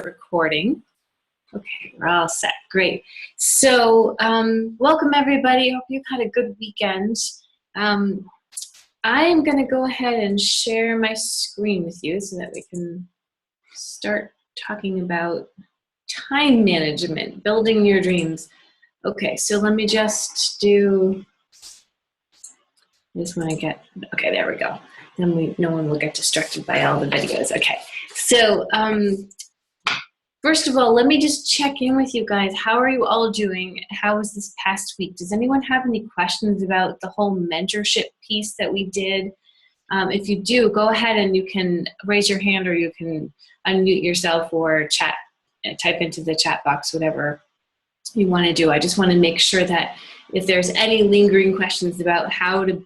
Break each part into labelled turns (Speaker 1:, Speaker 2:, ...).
Speaker 1: Recording. Okay, we're all set. Great. So welcome everybody. Hope you had a good weekend. I'm going to go ahead and share my screen with you so that we can start talking about time management, building your dreams. Okay, so let me just do, I just want to get, okay, there we go. Then no one will get distracted by all the videos. Okay, so first of all, let me just check in with you guys. How are you all doing? How was this past week? Does anyone have any questions about the whole mentorship piece that we did? If you do, go ahead and you can raise your hand or you can unmute yourself or chat, type into the chat box, whatever you want to do. I just want to make sure that if there's any lingering questions about how to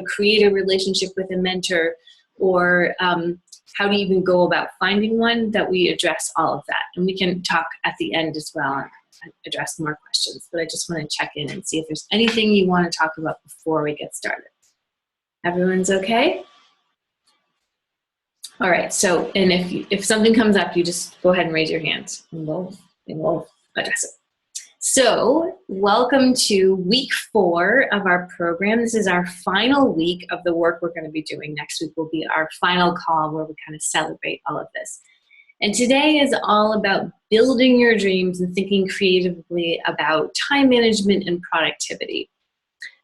Speaker 1: create a relationship with a mentor or how to even go about finding one, that we address all of that. And we can talk at the end as well and address more questions. But I just want to check in and see if there's anything you want to talk about before we get started. Everyone's okay? All right, so, and if something comes up, you just go ahead and raise your hand and we'll address it. So, welcome to week 4 of our program. This is our final week of the work we're going to be doing. Next week will be our final call where we kind of celebrate all of this. And today is all about building your dreams and thinking creatively about time management and productivity.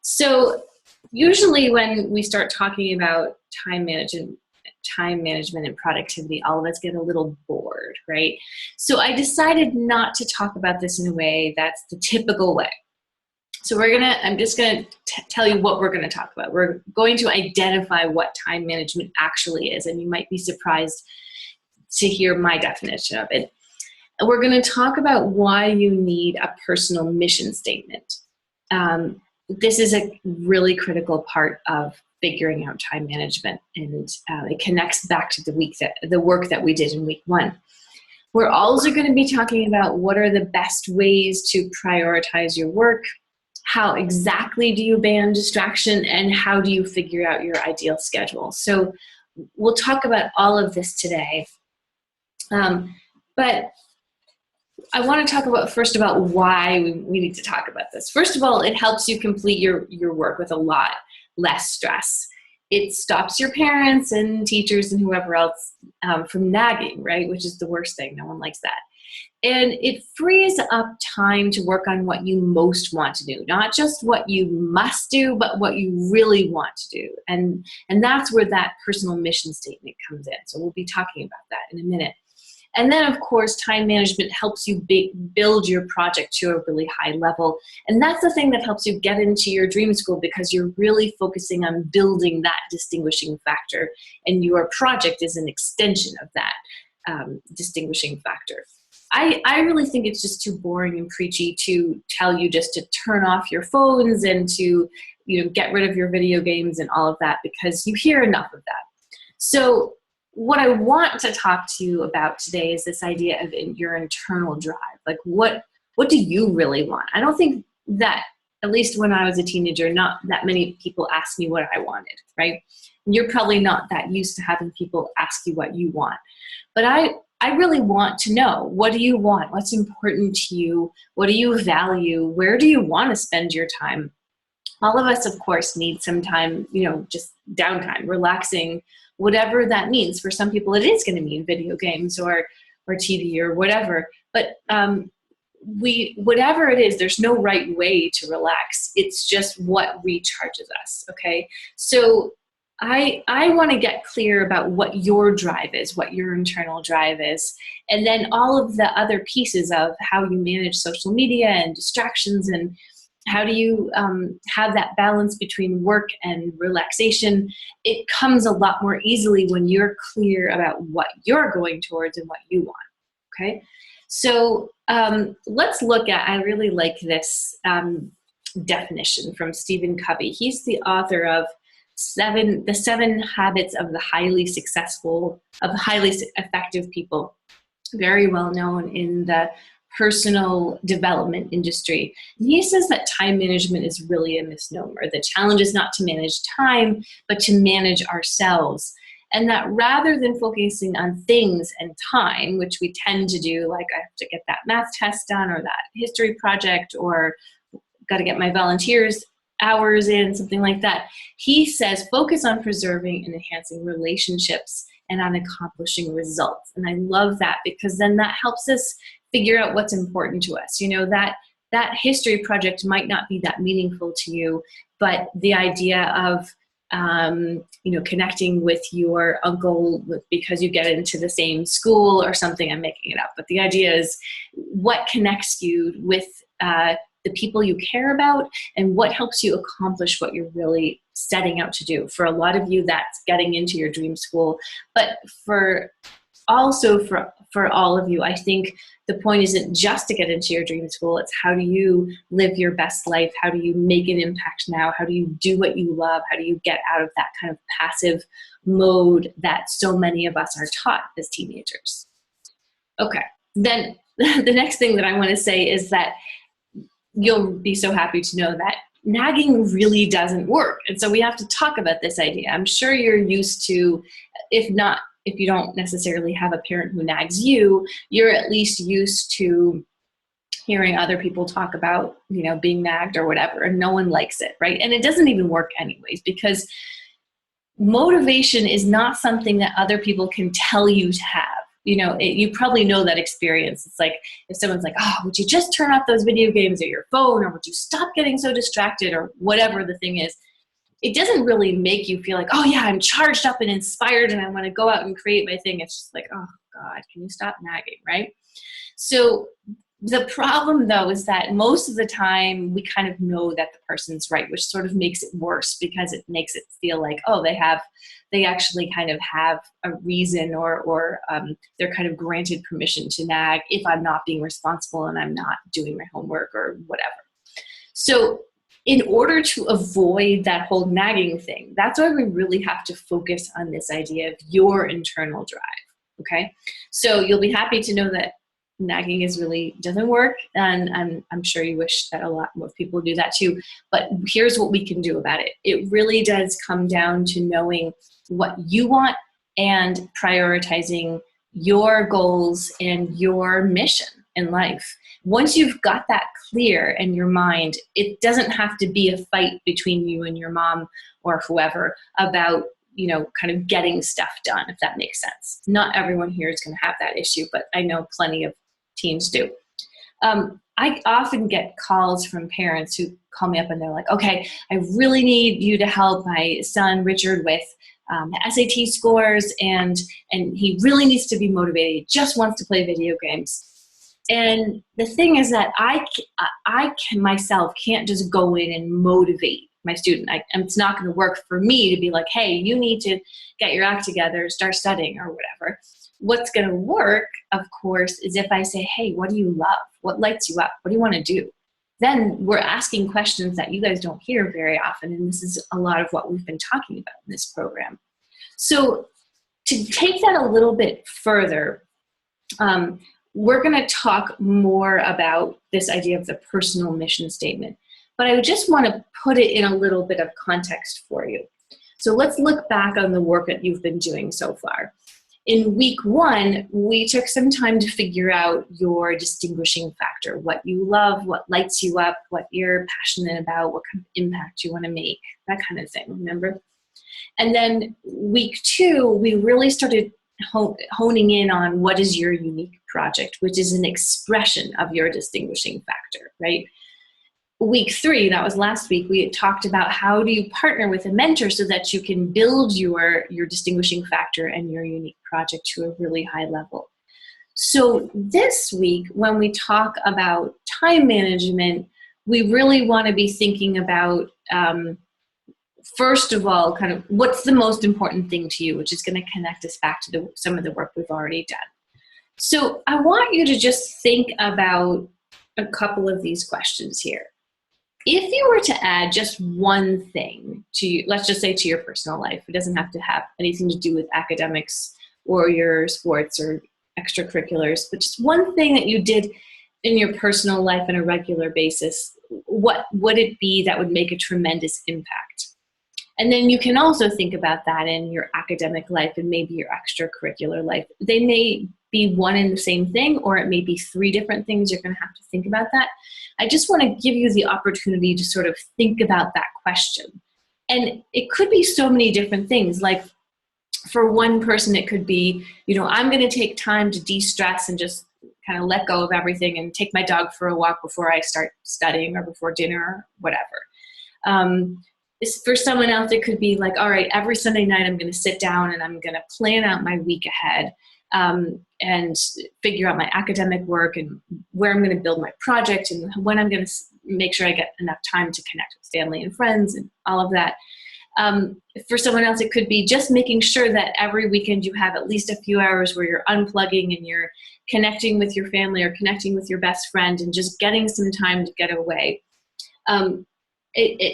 Speaker 1: So, usually when we start talking about time management and productivity, all of us get a little bored, right? So I decided not to talk about this in a way that's the typical way. So I'm just gonna tell you what we're gonna talk about. We're going to identify what time management actually is, and you might be surprised to hear my definition of it. And we're gonna talk about why you need a personal mission statement. This is a really critical part of figuring out time management, and it connects back to the work that we did in week 1. We're also going to be talking about what are the best ways to prioritize your work, how exactly do you ban distraction, and how do you figure out your ideal schedule. So we'll talk about all of this today. But I want to talk first about why we need to talk about this. First of all, it helps you complete your work with a lot less stress. It stops your parents and teachers and whoever else from nagging, right? Which is the worst thing. No one likes that. And it frees up time to work on what you most want to do, not just what you must do, but what you really want to do. And that's where that personal mission statement comes in. So we'll be talking about that in a minute. And then, of course, time management helps you build your project to a really high level. And that's the thing that helps you get into your dream school, because you're really focusing on building that distinguishing factor. And your project is an extension of that distinguishing factor. I really think it's just too boring and preachy to tell you just to turn off your phones and to get rid of your video games and all of that, because you hear enough of that. So what I want to talk to you about today is this idea of your internal drive. Like, what do you really want? I don't think that, at least when I was a teenager, not that many people asked me what I wanted, right? And you're probably not that used to having people ask you what you want. But I really want to know, what do you want? What's important to you? What do you value? Where do you want to spend your time? All of us, of course, need some time, just downtime, relaxing, whatever that means. For some people, it is going to mean video games or TV or whatever. But whatever it is, there's no right way to relax. It's just what recharges us, okay? So I want to get clear about what your drive is, what your internal drive is, and then all of the other pieces of how you manage social media and distractions, and how do you have that balance between work and relaxation. It comes a lot more easily when you're clear about what you're going towards and what you want, okay? So let's look at, I really like this definition from Stephen Covey. He's the author of the 7 Habits of the highly effective people, very well known in the personal development industry. And he says that time management is really a misnomer. The challenge is not to manage time, but to manage ourselves. And that rather than focusing on things and time, which we tend to do, like I have to get that math test done or that history project or got to get my volunteers hours in, something like that. He says, focus on preserving and enhancing relationships and on accomplishing results. And I love that, because then that helps us figure out what's important to us. You know, that history project might not be that meaningful to you, but the idea of you know, connecting with your uncle because you get into the same school or something, I'm making it up, but the idea is what connects you with the people you care about and what helps you accomplish what you're really setting out to do. For a lot of you, that's getting into your dream school, but for all of you, I think the point isn't just to get into your dream school. It's how do you live your best life? How do you make an impact now? How do you do what you love? How do you get out of that kind of passive mode that so many of us are taught as teenagers? Okay, then the next thing that I want to say is that you'll be so happy to know that nagging really doesn't work. And so we have to talk about this idea. I'm sure you're used to, if you don't necessarily have a parent who nags you, you're at least used to hearing other people talk about, you know, being nagged or whatever, and no one likes it, right? And it doesn't even work anyways, because motivation is not something that other people can tell you to have. You know, you probably know that experience. It's like if someone's like, oh, would you just turn off those video games or your phone, or would you stop getting so distracted, or whatever the thing is. It doesn't really make you feel like, oh yeah, I'm charged up and inspired and I want to go out and create my thing. It's just like, oh God, can you stop nagging, right? So the problem though is that most of the time we kind of know that the person's right, which sort of makes it worse, because it makes it feel like, oh, they actually kind of have a reason, or they're kind of granted permission to nag if I'm not being responsible and I'm not doing my homework or whatever. So in order to avoid that whole nagging thing, that's why we really have to focus on this idea of your internal drive, okay? So you'll be happy to know that nagging doesn't work, and I'm sure you wish that a lot more people do that too, but here's what we can do about it. It really does come down to knowing what you want and prioritizing your goals and your mission in life. Once you've got that clear in your mind, it doesn't have to be a fight between you and your mom or whoever about, you know, kind of getting stuff done, if that makes sense. Not everyone here is going to have that issue, but I know plenty of teens do. I often get calls from parents who call me up and they're like, okay, I really need you to help my son Richard with SAT scores, and he really needs to be motivated. He just wants to play video games. And the thing is that I can myself can't just go in and motivate my student. It's not going to work for me to be like, hey, you need to get your act together, start studying or whatever. What's going to work, of course, is if I say, hey, what do you love? What lights you up? What do you want to do? Then we're asking questions that you guys don't hear very often. And this is a lot of what we've been talking about in this program. So to take that a little bit further, we're going to talk more about this idea of the personal mission statement, but I just want to put it in a little bit of context for you. So let's look back on the work that you've been doing so far. In week 1, we took some time to figure out your distinguishing factor, what you love, what lights you up, what you're passionate about, what kind of impact you want to make, that kind of thing, remember? And then week 2, we really started honing in on what is your unique project, which is an expression of your distinguishing factor, right? Week 3, that was last week, we had talked about how do you partner with a mentor so that you can build your distinguishing factor and your unique project to a really high level. So this week, when we talk about time management, we really want to be thinking about, first of all, kind of what's the most important thing to you, which is going to connect us back to some of the work we've already done. So I want you to just think about a couple of these questions here. If you were to add just one thing to, let's just say, to your personal life, it doesn't have to have anything to do with academics or your sports or extracurriculars, but just one thing that you did in your personal life on a regular basis, what would it be that would make a tremendous impact? And then you can also think about that in your academic life and maybe your extracurricular life. They may be one and the same thing, or it may be three different things. You're going to have to think about that. I just want to give you the opportunity to sort of think about that question. And it could be so many different things. Like for one person, it could be, I'm going to take time to de-stress and just kind of let go of everything and take my dog for a walk before I start studying or before dinner or whatever. For someone else, it could be like, all right, every Sunday night I'm going to sit down and I'm going to plan out my week ahead and figure out my academic work and where I'm going to build my project and when I'm going to make sure I get enough time to connect with family and friends and all of that. For someone else, it could be just making sure that every weekend you have at least a few hours where you're unplugging and you're connecting with your family or connecting with your best friend and just getting some time to get away.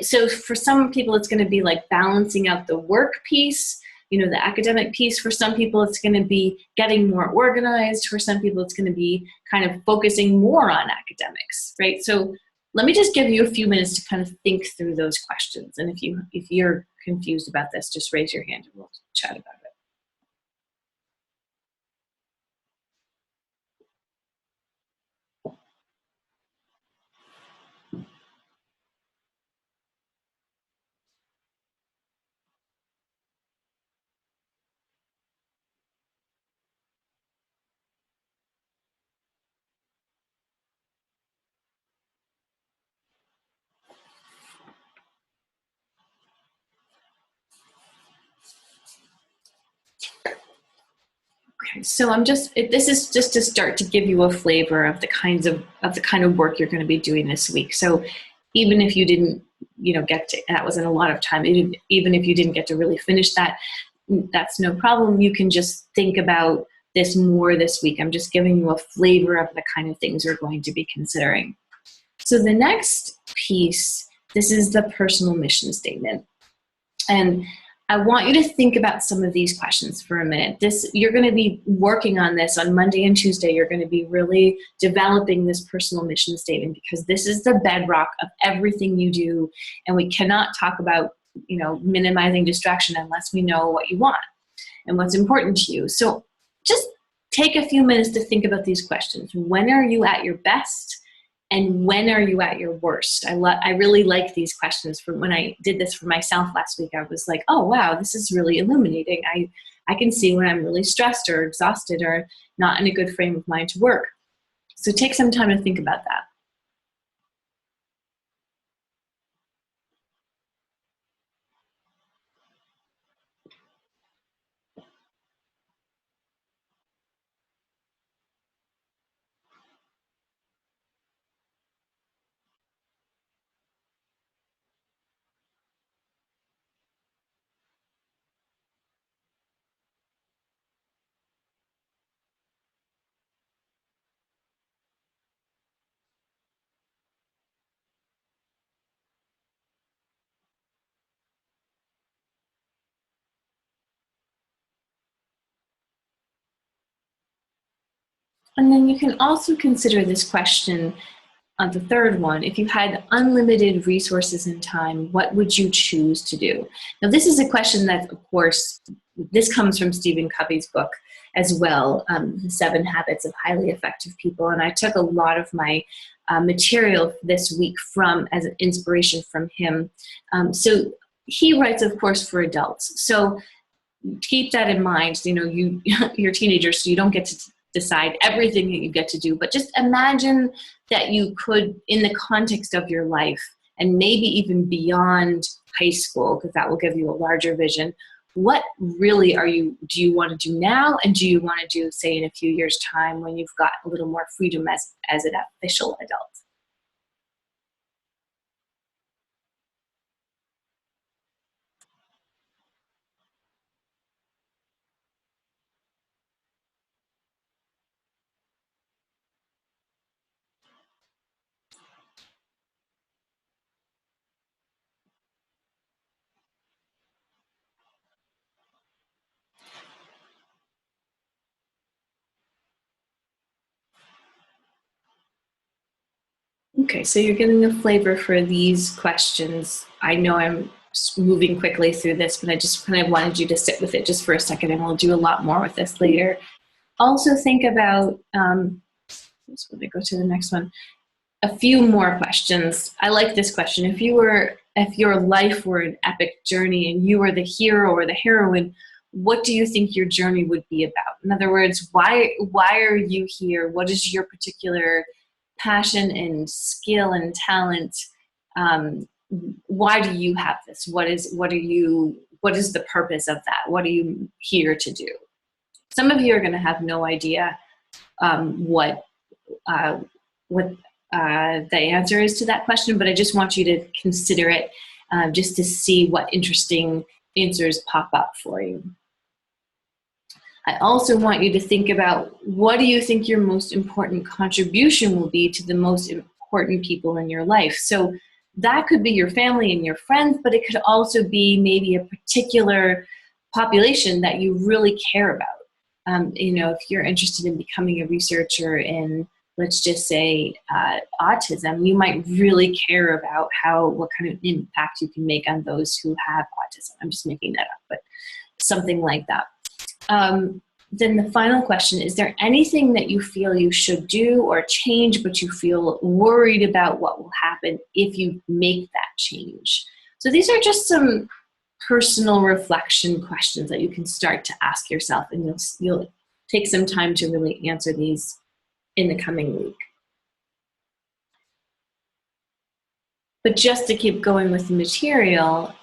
Speaker 1: So for some people, it's going to be like balancing out the work piece, the academic piece. For some people, it's going to be getting more organized. For some people, it's going to be kind of focusing more on academics, right? So let me just give you a few minutes to kind of think through those questions. And if you're confused about this, just raise your hand and we'll chat about it. Okay, so this is just to start to give you a flavor of the kind of work you're going to be doing this week. So even if you didn't, that wasn't a lot of time, even if you didn't get to really finish that, that's no problem. You can just think about this more this week. I'm just giving you a flavor of the kind of things you're going to be considering. So the next piece, this is the personal mission statement. And I want you to think about some of these questions for a minute. You're going to be working on this on Monday and Tuesday. You're going to be really developing this personal mission statement because this is the bedrock of everything you do. And we cannot talk about, minimizing distraction unless we know what you want and what's important to you. So just take a few minutes to think about these questions. When are you at your best? And when are you at your worst? I really like these questions. From when I did this for myself last week, I was like, oh, wow, this is really illuminating. I can see when I'm really stressed or exhausted or not in a good frame of mind to work. So take some time to think about that. And then you can also consider this question on the third one. If you had unlimited resources and time, what would you choose to do? Now, this is a question that, of course, this comes from Stephen Covey's book as well, The 7 Habits of Highly Effective People. And I took a lot of my material this week as an inspiration from him. So he writes, of course, for adults. So keep that in mind. You're teenagers, so you don't get to decide everything that you get to do, but just imagine that you could, in the context of your life, and maybe even beyond high school, because that will give you a larger vision, what really do you want to do now, and do you want to do, say, in a few years' time when you've got a little more freedom as an official adult? Okay, so you're getting a flavor for these questions. I know I'm just moving quickly through this, but I just kind of wanted you to sit with it just for a second, and we'll do a lot more with this later. Also think about, let's go to the next one. A few more questions. I like this question. If your life were an epic journey and you were the hero or the heroine, what do you think your journey would be about? In other words, why are you here? What is your particular passion and skill and talent? Why do you have this? What is the purpose of that? What are you here to do? Some of you are going to have no idea what the answer is to that question, but I just want you to consider it just to see what interesting answers pop up for you. I also want you to think about, what do you think your most important contribution will be to the most important people in your life? So that could be your family and your friends, but it could also be maybe a particular population that you really care about. If you're interested in becoming a researcher in, let's just say, autism, you might really care about what kind of impact you can make on those who have autism. I'm just making that up, but something like that. Then the final question, is there anything that you feel you should do or change, but you feel worried about what will happen if you make that change? So these are just some personal reflection questions that you can start to ask yourself, and you'll take some time to really answer these in the coming week. But just to keep going with the material,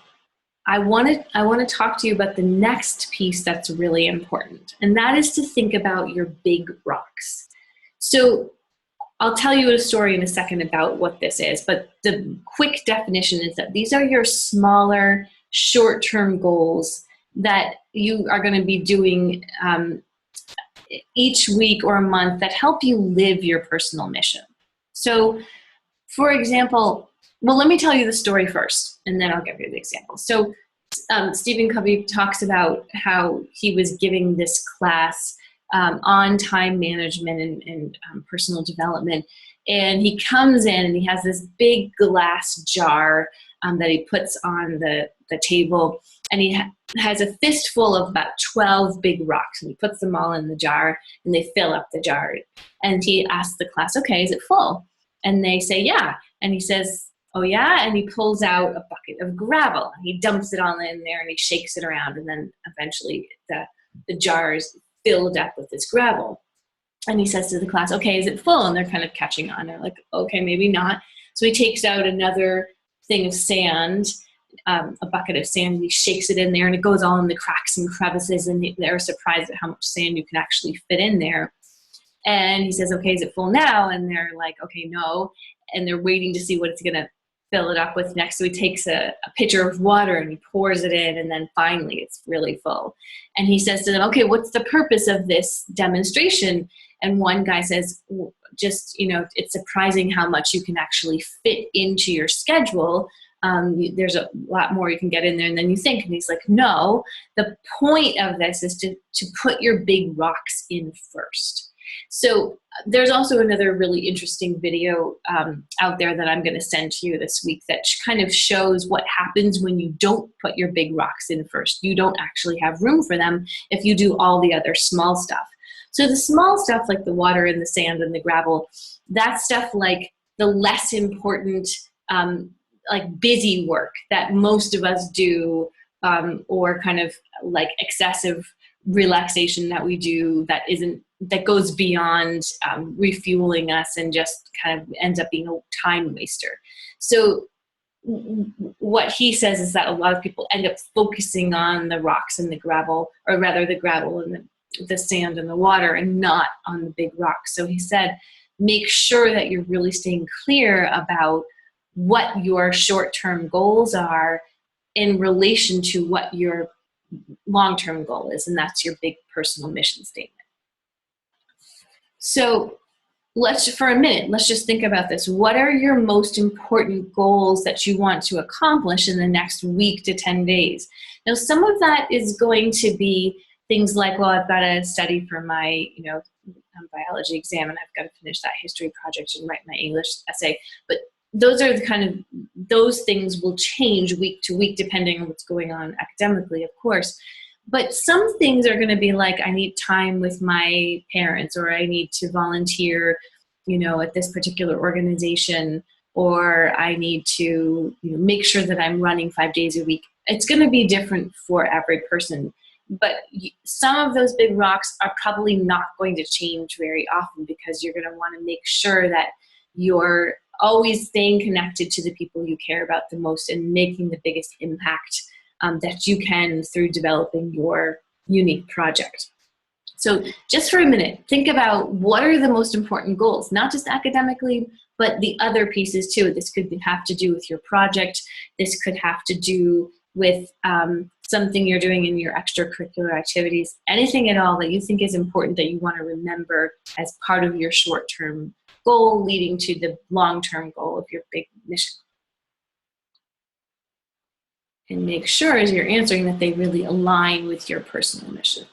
Speaker 1: I want to talk to you about the next piece that's really important, and that is to think about your big rocks. So I'll tell you a story in a second about what this is, but the quick definition is that these are your smaller, short-term goals that you are going to be doing each week or a month that help you live your personal mission. So, for example, well, let me tell you the story first, and then I'll give you the example. So Stephen Covey talks about how he was giving this class on time management and personal development, and he comes in and he has this big glass jar that he puts on the table, and he has a fistful of about 12 big rocks, and he puts them all in the jar, and they fill up the jar. And he asks the class, okay, is it full? And they say, yeah. And he says, oh yeah? And he pulls out a bucket of gravel. He dumps it all in there, and he shakes it around, and then eventually the jar is filled up with this gravel. And he says to the class, okay, is it full? And they're kind of catching on. They're like, okay, maybe not. So he takes out another thing of sand, a bucket of sand, and he shakes it in there, and it goes all in the cracks and crevices, and they're surprised at how much sand you can actually fit in there. And he says, okay, is it full now? And they're like, okay, no. And they're waiting to see what it's going to fill it up with next. So he takes a pitcher of water and he pours it in, and then finally it's really full. And he says to them, okay, what's the purpose of this demonstration? And one guy says, just, it's surprising how much you can actually fit into your schedule. There's a lot more you can get in there than you think. And he's like, no, the point of this is to put your big rocks in first. So there's also another really interesting video out there that I'm going to send to you this week that kind of shows what happens when you don't put your big rocks in first. You don't actually have room for them if you do all the other small stuff. So the small stuff, like the water and the sand and the gravel, that stuff, like the less important, like busy work that most of us do, or kind of like excessive relaxation that we do that goes beyond refueling us and just kind of ends up being a time waster. So what he says is that a lot of people end up focusing on the rocks and the gravel, or rather the gravel and the sand and the water, and not on the big rocks. So he said, make sure that you're really staying clear about what your short-term goals are in relation to what your long-term goal is, and that's your big personal mission statement. So for a minute, let's just think about this. What are your most important goals that you want to accomplish in the next week to 10 days? Now, some of that is going to be things like, well, I've got to study for my, biology exam, and I've got to finish that history project and write my English essay. But those are the kind of, those things will change week to week depending on what's going on academically, of course. But some things are going to be like, I need time with my parents, or I need to volunteer, at this particular organization, or I need to make sure that I'm running 5 days a week. It's going to be different for every person. But some of those big rocks are probably not going to change very often, because you're going to want to make sure that you're always staying connected to the people you care about the most and making the biggest impact that you can through developing your unique project. So just for a minute, think about what are the most important goals, not just academically, but the other pieces too. This could have to do with your project. This could have to do with something you're doing in your extracurricular activities, anything at all that you think is important that you want to remember as part of your short-term goal leading to the long-term goal of your big mission. And make sure as you're answering that they really align with your personal mission.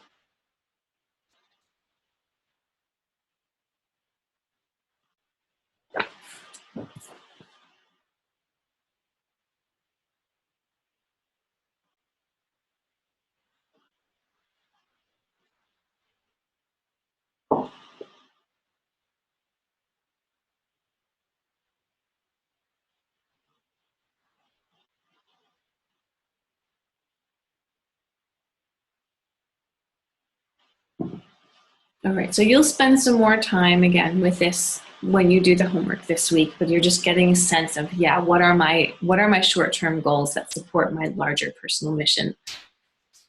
Speaker 1: All right, so you'll spend some more time again with this when you do the homework this week, but you're just getting a sense of, yeah, what are my short-term goals that support my larger personal mission?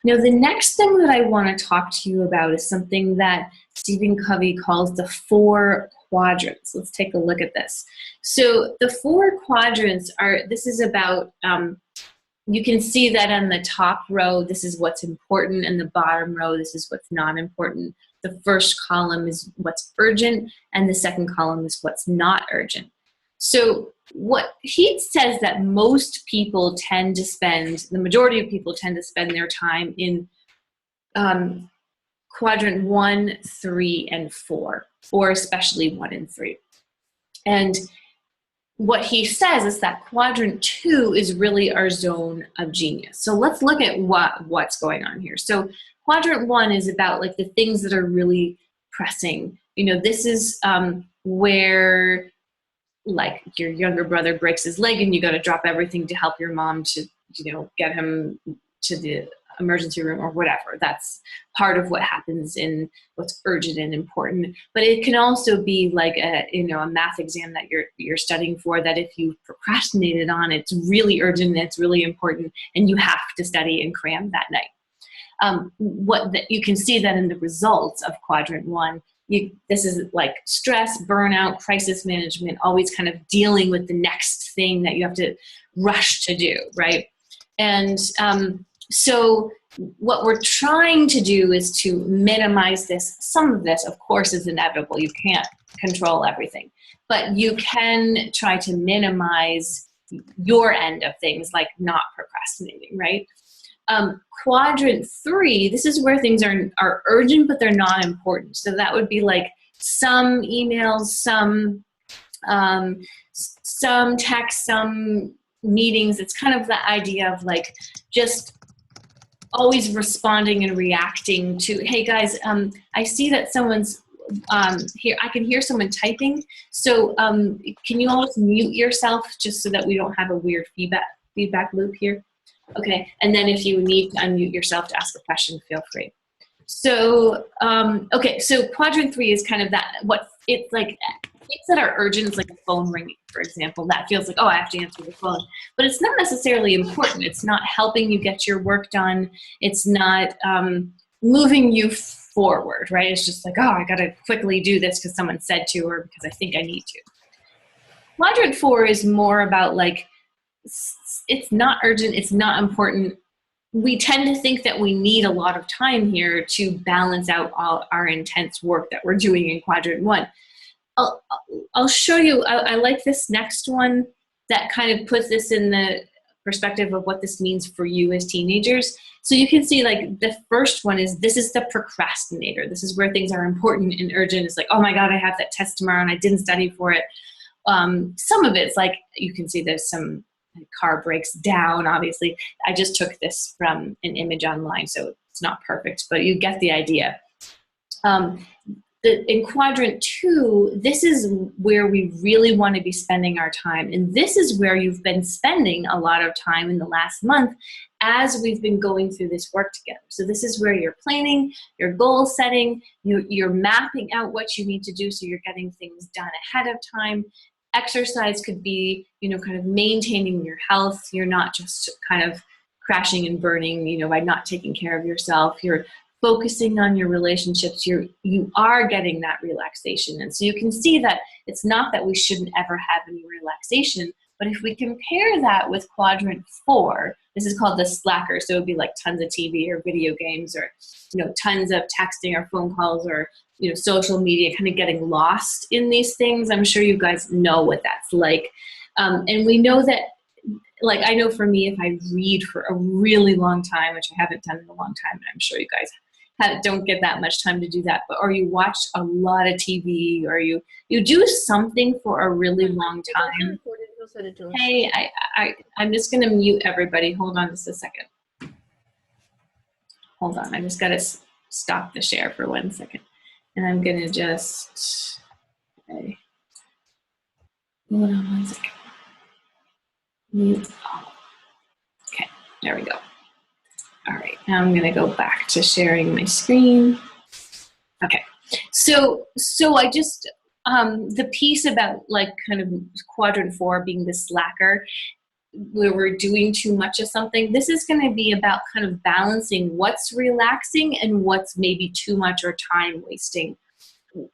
Speaker 1: Now, the next thing that I want to talk to you about is something that Stephen Covey calls the 4 quadrants. Let's take a look at this. So the 4 quadrants this is about, you can see that on the top row, this is what's important, and the bottom row, this is what's not important. The first column is what's urgent, and the second column is what's not urgent. So what he says that most people tend to spend, the majority of people tend to spend their time in quadrant 1, 3, and 4, or especially 1 and 3. And what he says is that quadrant 2 is really our zone of genius. So let's look at what's going on here. So quadrant 1 is about like the things that are really pressing. This is where like your younger brother breaks his leg and you got to drop everything to help your mom to, get him to the emergency room or whatever. That's part of what happens in what's urgent and important. But it can also be like a math exam that you're studying for, that if you procrastinated on, it's really urgent and it's really important and you have to study and cram that night. You can see that in the results of quadrant 1. This is like stress, burnout, crisis management, always kind of dealing with the next thing that you have to rush to do, right? And so what we're trying to do is to minimize this. Some of this, of course, is inevitable. You can't control everything. But you can try to minimize your end of things, like not procrastinating, right? Quadrant 3, this is where things are urgent, but they're not important. So that would be like some emails, some texts, some meetings. It's kind of the idea of like just always responding and reacting to, hey guys, I see that someone's here. I can hear someone typing. So can you all just mute yourself just so that we don't have a weird feedback loop here? Okay, and then if you need to unmute yourself to ask a question, feel free. So, okay, so quadrant 3 is kind of that, what it's like, things that are urgent, it's like a phone ringing, for example. That feels like, oh, I have to answer the phone. But it's not necessarily important. It's not helping you get your work done. It's not moving you forward, right? It's just like, oh, I got to quickly do this because someone said to, or because I think I need to. Quadrant 4 is more about like, it's not urgent, it's not important. We tend to think that we need a lot of time here to balance out all our intense work that we're doing in quadrant 1. I'll show you, I like this next one that kind of puts this in the perspective of what this means for you as teenagers. So you can see like the first one is, this is the procrastinator. This is where things are important and urgent. It's like, oh my God, I have that test tomorrow and I didn't study for it. Some of it's like, you can see there's some car breaks down, obviously. I just took this from an image online, so it's not perfect, but you get the idea. In quadrant 2, this is where we really want to be spending our time. And this is where you've been spending a lot of time in the last month as we've been going through this work together. So this is where you're planning, you're goal setting, you're mapping out what you need to do so you're getting things done ahead of time. Exercise could be, kind of maintaining your health. You're not just kind of crashing and burning, by not taking care of yourself. You're focusing on your relationships. You are getting that relaxation. And so you can see that it's not that we shouldn't ever have any relaxation, but if we compare that with quadrant 4, this is called the slacker. So it would be like tons of TV or video games or, tons of texting or phone calls or, social media, kind of getting lost in these things. I'm sure you guys know what that's like. And we know that, like, I know for me, if I read for a really long time, which I haven't done in a long time, and I'm sure you guys don't get that much time to do that, but or you watch a lot of TV, or you do something for a really long time. Hey, I'm just going to mute everybody. Hold on just a second. Hold on. I just got to stop the share for 1 second. And I'm going to just, okay. Hold on 1 second. Mute. Okay, there we go. All right, now I'm going to go back to sharing my screen. Okay, so I just, the piece about like kind of quadrant 4 being the slacker, where we're doing too much of something, this is going to be about kind of balancing what's relaxing and what's maybe too much or time wasting.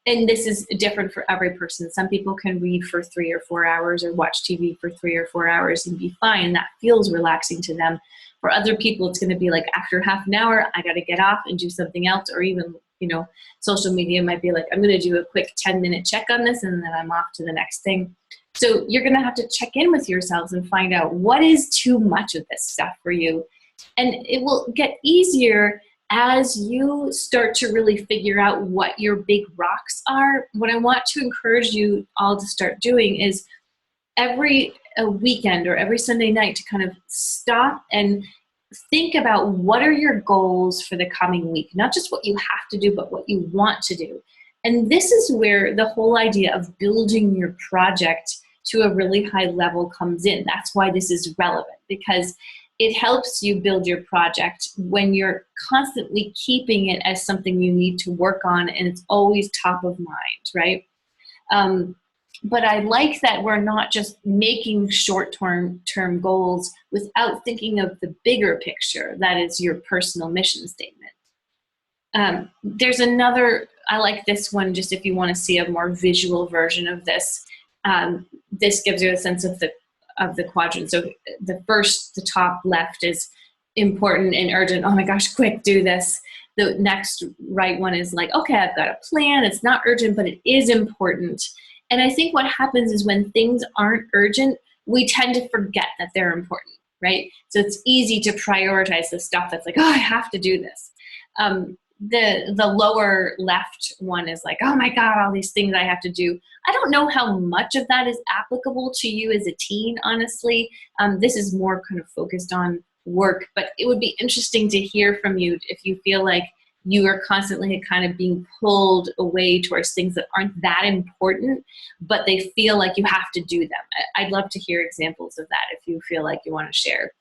Speaker 1: And this is different for every person. Some people can read for 3 or 4 hours or watch TV for 3 or 4 hours and be fine. That feels relaxing to them. For other people, it's going to be like after half an hour, I got to get off and do something else. Or even, social media might be like, I'm going to do a quick 10-minute check on this and then I'm off to the next thing. So you're going to have to check in with yourselves and find out what is too much of this stuff for you. And it will get easier as you start to really figure out what your big rocks are. What I want to encourage you all to start doing is every weekend or every Sunday night to kind of stop and think about what are your goals for the coming week, not just what you have to do, but what you want to do. And this is where the whole idea of building your project to a really high level comes in. That's why this is relevant, because it helps you build your project when you're constantly keeping it as something you need to work on and it's always top of mind, right? But I like that we're not just making short-term goals without thinking of the bigger picture, that is your personal mission statement. There's another, I like this one just if you want to see a more visual version of this. This gives you a sense of the quadrant. So the top left is important and urgent. Oh my gosh, quick, do this. The next right one is like, okay, I've got a plan. It's not urgent, but it is important. And I think what happens is when things aren't urgent, we tend to forget that they're important, right? So it's easy to prioritize the stuff that's like, oh, I have to do this. The lower left one is like, oh my God, all these things I have to do. I don't know how much of that is applicable to you as a teen, honestly. This is more kind of focused on work, but it would be interesting to hear from you if you feel like you are constantly kind of being pulled away towards things that aren't that important, but they feel like you have to do them. I'd love to hear examples of that if you feel like you want to share.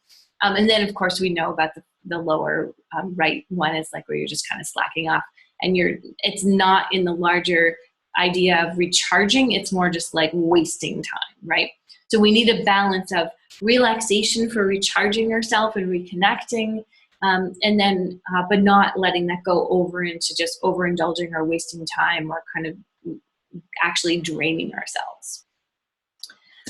Speaker 1: And then, of course, we know about the lower right one is like where you're just kind of slacking off, and it's not in the larger idea of recharging. It's more just like wasting time, right? So we need a balance of relaxation for recharging yourself and reconnecting, and then, but not letting that go over into just overindulging or wasting time or kind of actually draining ourselves.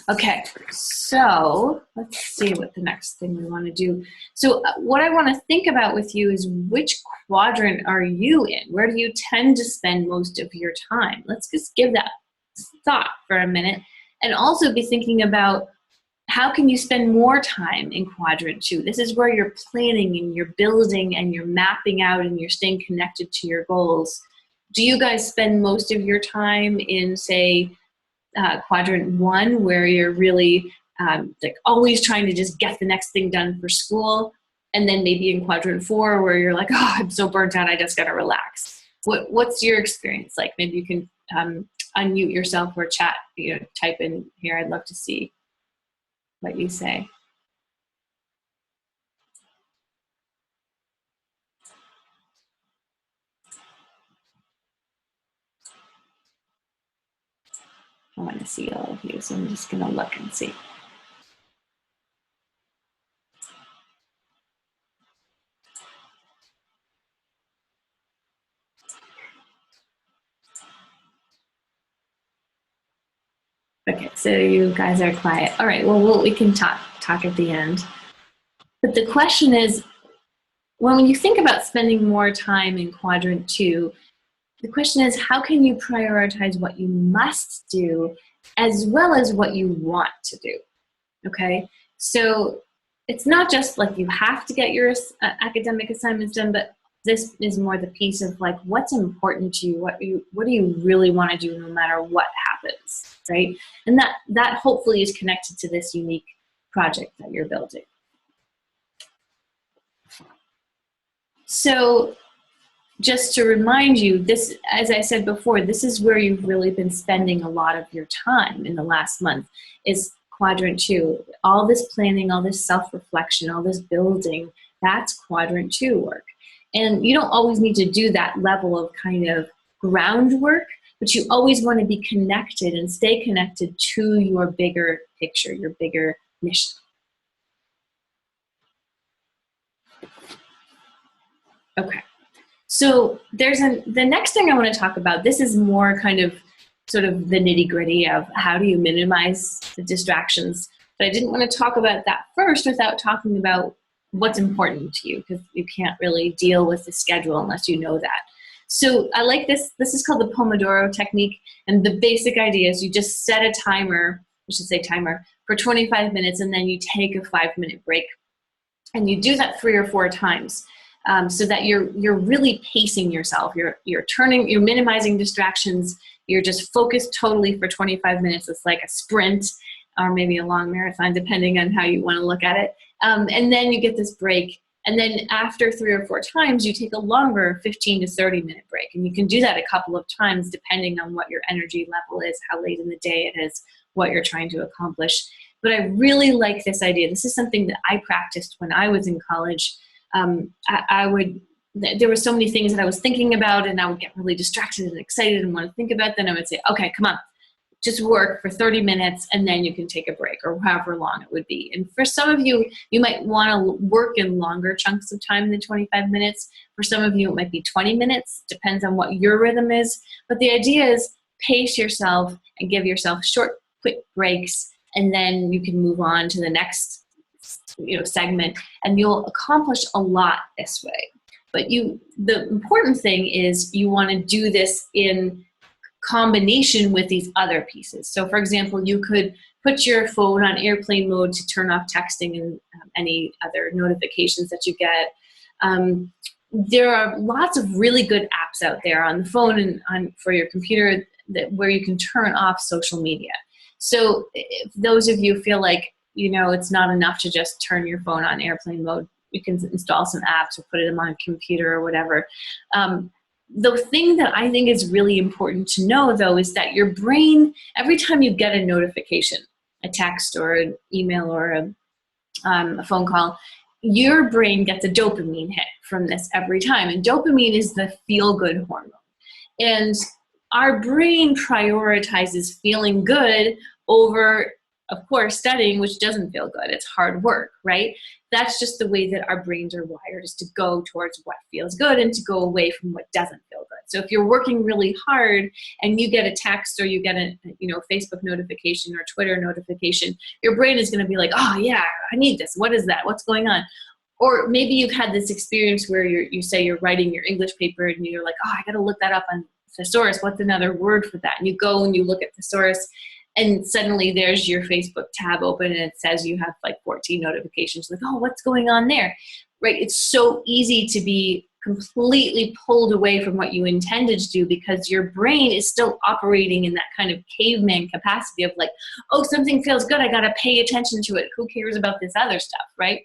Speaker 1: Okay, so let's see what the next thing we want to do. So what I want to think about with you is which quadrant are you in? Where do you tend to spend most of your time? Let's just give that thought for a minute and also be thinking about how can you spend more time in quadrant 2? This is where you're planning and you're building and you're mapping out and you're staying connected to your goals. Do you guys spend most of your time in, say, quadrant 1, where you're really like always trying to just get the next thing done for school. And then maybe in quadrant 4, where you're like, oh, I'm so burnt out, I just gotta relax. What's your experience like? Maybe you can unmute yourself or chat, type in here. I'd love to see what you say. I want to see all of you, so I'm just gonna look and see. Okay, so you guys are quiet. All right, well, we can talk at the end. But the question is, when you think about spending more time in quadrant 2, the question is, how can you prioritize what you must do as well as what you want to do? Okay, so it's not just like you have to get your academic assignments done, but this is more the piece of like what's important to you, what do you really want to do no matter what happens, right? And that hopefully is connected to this unique project that you're building. So just to remind you, this, as I said before, this is where you've really been spending a lot of your time in the last month, is quadrant 2. All this planning, all this self-reflection, all this building, that's quadrant 2 work. And you don't always need to do that level of kind of groundwork, but you always want to be connected and stay connected to your bigger picture, your bigger mission. Okay. So the next thing I want to talk about, this is more kind of sort of the nitty gritty of how do you minimize the distractions. But I didn't want to talk about that first without talking about what's important to you, because you can't really deal with the schedule unless you know that. So I like this. This is called the Pomodoro technique. And the basic idea is you just set a timer, I should say timer, for 25 minutes, and then you take a 5-minute break. And you do that 3 or 4 times. So that you're really pacing yourself. You're minimizing distractions. You're just focused totally for 25 minutes. It's like a sprint or maybe a long marathon, depending on how you want to look at it. And then you get this break. And then after 3 or 4 times, you take a longer 15 to 30 minute break. And you can do that a couple of times depending on what your energy level is, how late in the day it is, what you're trying to accomplish. But I really like this idea. This is something that I practiced when I was in college. There were so many things that I was thinking about, and I would get really distracted and excited and want to think about them. I would say, okay, come on, just work for 30 minutes and then you can take a break, or however long it would be. And for some of you, you might want to work in longer chunks of time than 25 minutes. For some of you, it might be 20 minutes, depends on what your rhythm is. But the idea is pace yourself and give yourself short, quick breaks, and then you can move on to the next segment, and you'll accomplish a lot this way. But the important thing is you want to do this in combination with these other pieces. So for example, you could put your phone on airplane mode to turn off texting and any other notifications that you get. There are lots of really good apps out there on the phone and for your computer where you can turn off social media. So if those of you feel like it's not enough to just turn your phone on airplane mode, you can install some apps or put them on a computer or whatever. The thing that I think is really important to know, though, is that your brain, every time you get a notification, a text or an email or a phone call, your brain gets a dopamine hit from this every time. And dopamine is the feel-good hormone. And our brain prioritizes feeling good over, of course, studying, which doesn't feel good. It's hard work, right? That's just the way that our brains are wired, is to go towards what feels good and to go away from what doesn't feel good. So if you're working really hard and you get a text or you get a Facebook notification or Twitter notification, your brain is going to be like, oh yeah, I need this. What is that? What's going on? Or maybe you've had this experience where you say you're writing your English paper and you're like, oh, I got to look that up on Thesaurus. What's another word for that? And you go and you look at Thesaurus, and suddenly there's your Facebook tab open and it says you have like 14 notifications. Like, oh, what's going on there? Right? It's so easy to be completely pulled away from what you intended to do, because your brain is still operating in that kind of caveman capacity of like, oh, something feels good, I got to pay attention to it. Who cares about this other stuff, right?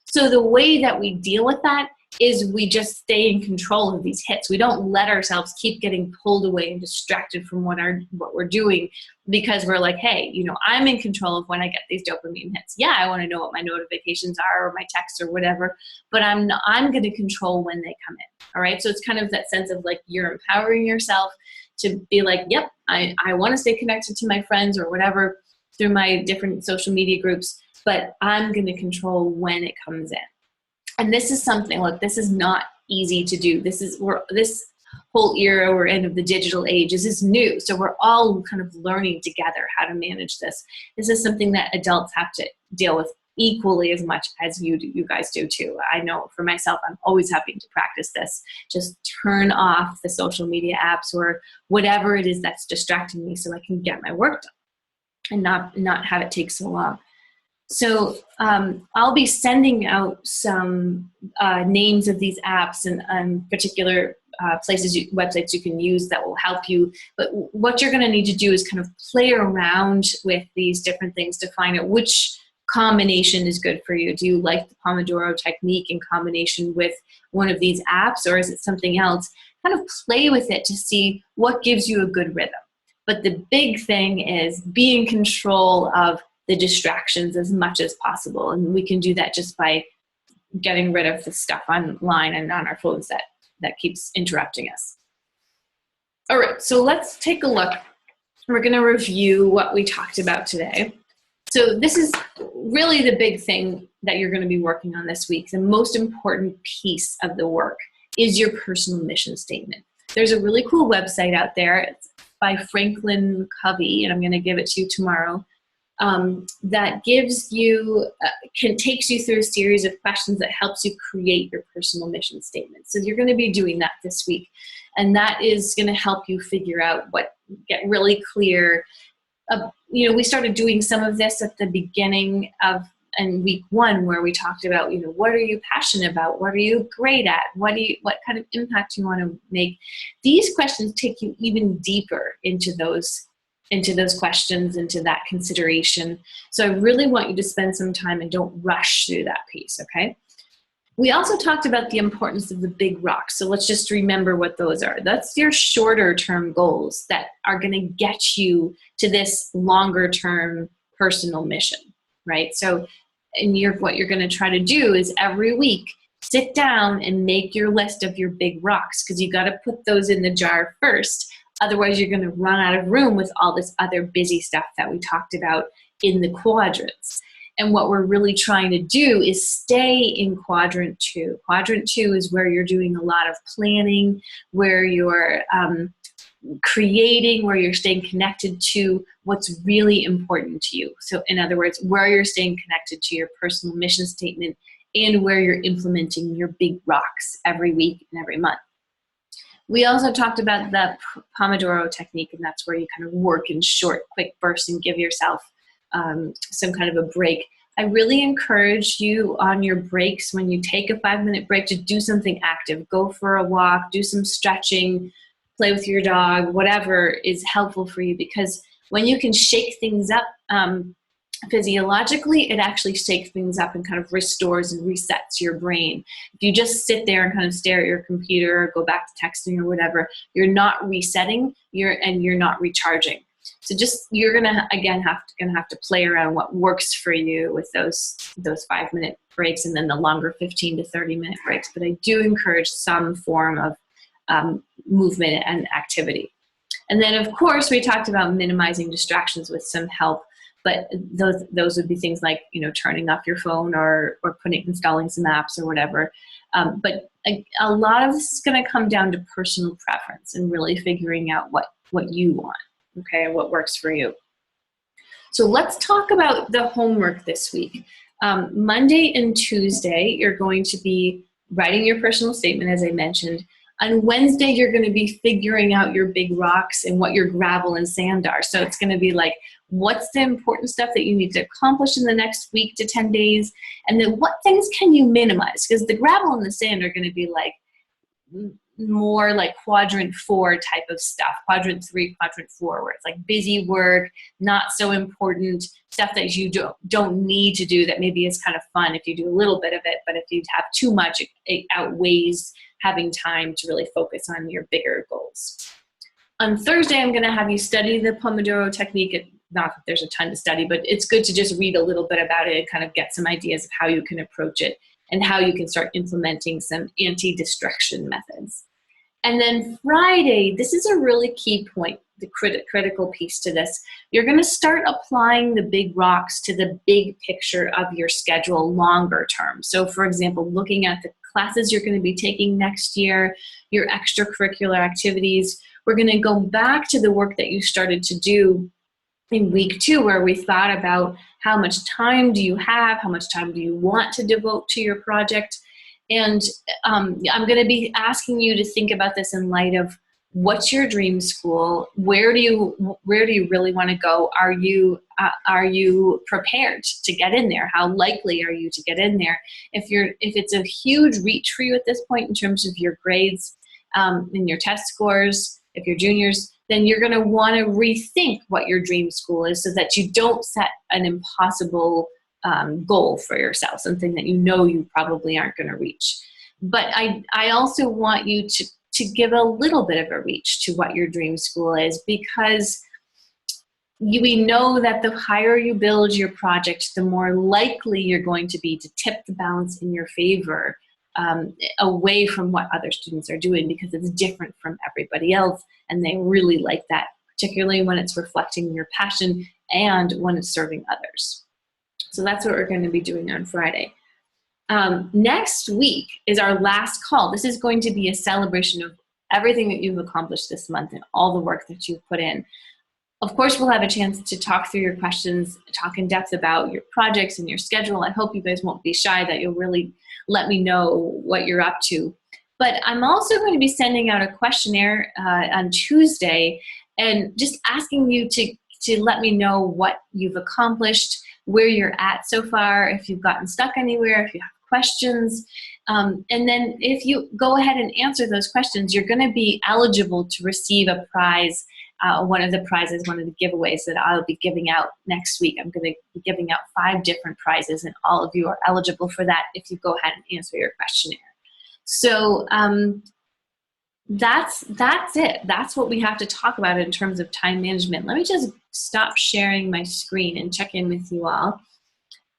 Speaker 1: So the way that we deal with that is we just stay in control of these hits. We don't let ourselves keep getting pulled away and distracted from what we're doing, because we're like, hey, I'm in control of when I get these dopamine hits. Yeah, I want to know what my notifications are or my texts or whatever, but I'm going to control when they come in. All right. So it's kind of that sense of like you're empowering yourself to be like, yep, I want to stay connected to my friends or whatever through my different social media groups, but I'm going to control when it comes in. And this is something, look, this is not easy to do. This whole era we're in of the digital age is new. So we're all kind of learning together how to manage this. This is something that adults have to deal with equally as much as you guys do too. I know for myself, I'm always having to practice this. Just turn off the social media apps or whatever it is that's distracting me so I can get my work done and not have it take so long. So I'll be sending out some names of these apps and particular websites you can use that will help you. But what you're going to need to do is kind of play around with these different things to find out which combination is good for you. Do you like the Pomodoro technique in combination with one of these apps, or is it something else? Kind of play with it to see what gives you a good rhythm. But the big thing is be in control of the distractions as much as possible. And we can do that just by getting rid of the stuff online and on our phones that keeps interrupting us. All right, so let's take a look. We're going to review what we talked about today. So this is really the big thing that you're going to be working on this week. The most important piece of the work is your personal mission statement. There's a really cool website out there. It's by Franklin Covey, and I'm going to give it to you tomorrow. That gives you, takes you through a series of questions that helps you create your personal mission statement. So you're going to be doing that this week. And that is going to help you figure out get really clear. We started doing some of this at the beginning of week 1, where we talked about, what are you passionate about? What are you great at? What kind of impact you want to make? These questions take you even deeper into those questions, into that consideration. So I really want you to spend some time and don't rush through that piece, okay? We also talked about the importance of the big rocks. So let's just remember what those are. That's your shorter term goals that are going to get you to this longer term personal mission, right? So what you're going to try to do is every week, sit down and make your list of your big rocks, because you got to put those in the jar first. Otherwise, you're going to run out of room with all this other busy stuff that we talked about in the quadrants. And what we're really trying to do is stay in quadrant 2. Quadrant 2 is where you're doing a lot of planning, where you're creating, where you're staying connected to what's really important to you. So in other words, where you're staying connected to your personal mission statement and where you're implementing your big rocks every week and every month. We also talked about the Pomodoro technique, and that's where you kind of work in short, quick bursts and give yourself some kind of a break. I really encourage you on your breaks, when you take a 5-minute break, to do something active. Go for a walk, do some stretching, play with your dog, whatever is helpful for you, because when you can shake things up physiologically, it actually shakes things up and kind of restores and resets your brain. If you just sit there and kind of stare at your computer or go back to texting or whatever, you're not resetting, you're not recharging. So you're gonna have to play around what works for you with those 5-minute breaks, and then the longer 15 to 30-minute breaks. But I do encourage some form of movement and activity. And then, of course, we talked about minimizing distractions with some help. But those would be things like, turning off your phone or installing some apps or whatever. But a lot of this is going to come down to personal preference and really figuring out what you want, okay, and what works for you. So let's talk about the homework this week. Monday and Tuesday, you're going to be writing your personal statement, as I mentioned. On Wednesday, you're going to be figuring out your big rocks and what your gravel and sand are. So it's going to be like, what's the important stuff that you need to accomplish in the next week to 10 days? And then what things can you minimize? Because the gravel and the sand are going to be like, more like quadrant 4 type of stuff, quadrant 3, quadrant 4, where it's like busy work, not so important stuff that you don't need to do, that maybe is kind of fun if you do a little bit of it, but if you have too much, it outweighs having time to really focus on your bigger goals. On Thursday, I'm going to have you study the Pomodoro technique. Not that there's a ton to study, but it's good to just read a little bit about it and kind of get some ideas of how you can approach it and how you can start implementing some anti-distraction methods. And then Friday, this is a really key point, the critical piece to this. You're going to start applying the big rocks to the big picture of your schedule longer term. So for example, looking at the classes you're going to be taking next year, your extracurricular activities. We're going to go back to the work that you started to do in week 2, where we thought about how much time do you have, how much time do you want to devote to your project. And I'm going to be asking you to think about this in light of what's your dream school? Where do you really want to go? Are you prepared to get in there? How likely are you to get in there? If it's a huge reach for you at this point in terms of your grades and your test scores, if you're juniors, then you're going to want to rethink what your dream school is so that you don't set an impossible goal for yourself, something that you know you probably aren't going to reach. But I also want you to give a little bit of a reach to what your dream school is, because we know that the higher you build your project, the more likely you're going to be to tip the balance in your favor away from what other students are doing, because it's different from everybody else, and they really like that, particularly when it's reflecting your passion and when it's serving others. So that's what we're going to be doing on Friday. Next week is our last call. This is going to be a celebration of everything that you've accomplished this month and all the work that you've put in. Of course, we'll have a chance to talk through your questions, talk in depth about your projects and your schedule. I hope you guys won't be shy, that you'll really let me know what you're up to. But I'm also going to be sending out a questionnaire on Tuesday and just asking you to let me know what you've accomplished, where you're at so far, if you've gotten stuck anywhere, if you have questions. And then if you go ahead and answer those questions, you're going to be eligible to receive a prize. One of the prizes, one of the giveaways that I'll be giving out next week. I'm going to be giving out 5 different prizes, and all of you are eligible for that if you go ahead and answer your questionnaire. So that's it. That's what we have to talk about in terms of time management. Let me just stop sharing my screen and check in with you all.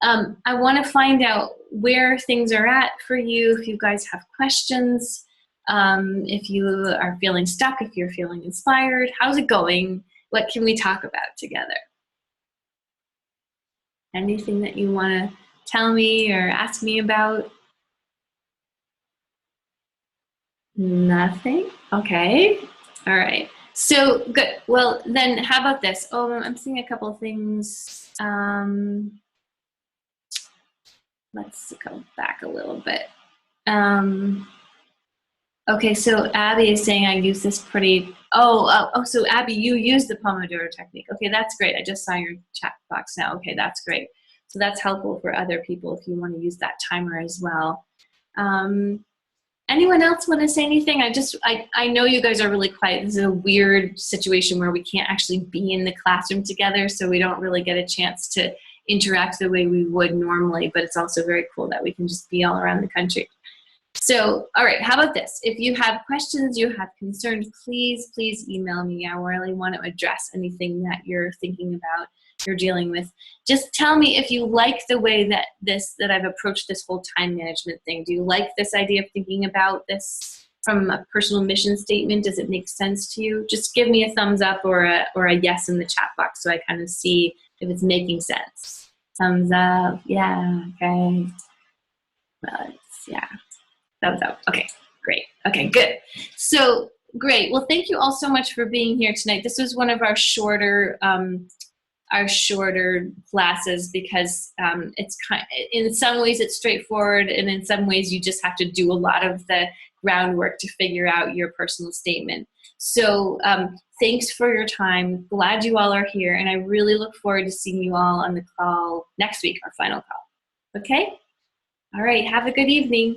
Speaker 1: I want to find out where things are at for you, if you guys have questions. If you are feeling stuck, if you're feeling inspired, how's it going? What can we talk about together? Anything that you want to tell me or ask me about? Nothing? Okay. All right. So good. Well, then how about this? Oh, I'm seeing a couple of things. Let's go back a little bit. Okay, so Abby is saying I use this pretty, so Abby, you use the Pomodoro technique. Okay, that's great. I just saw your chat box now. Okay, that's great. So that's helpful for other people if you want to use that timer as well. Anyone else want to say anything? I know you guys are really quiet. This is a weird situation where we can't actually be in the classroom together, so we don't really get a chance to interact the way we would normally, but it's also very cool that we can just be all around the country. So, all right, how about this? If you have questions, you have concerns, please email me. I really want to address anything that you're thinking about, you're dealing with. Just tell me if you like the way that I've approached this whole time management thing. Do you like this idea of thinking about this from a personal mission statement? Does it make sense to you? Just give me a thumbs up or a yes in the chat box so I kind of see if it's making sense. Thumbs up, yeah, okay. Well, yeah. Thumbs up. Okay, great. Okay, good. So great. Well, thank you all so much for being here tonight. This was one of our shorter classes because it's in some ways it's straightforward, and in some ways you just have to do a lot of the groundwork to figure out your personal statement. So thanks for your time. Glad you all are here, and I really look forward to seeing you all on the call next week, our final call. Okay? All right. Have a good evening.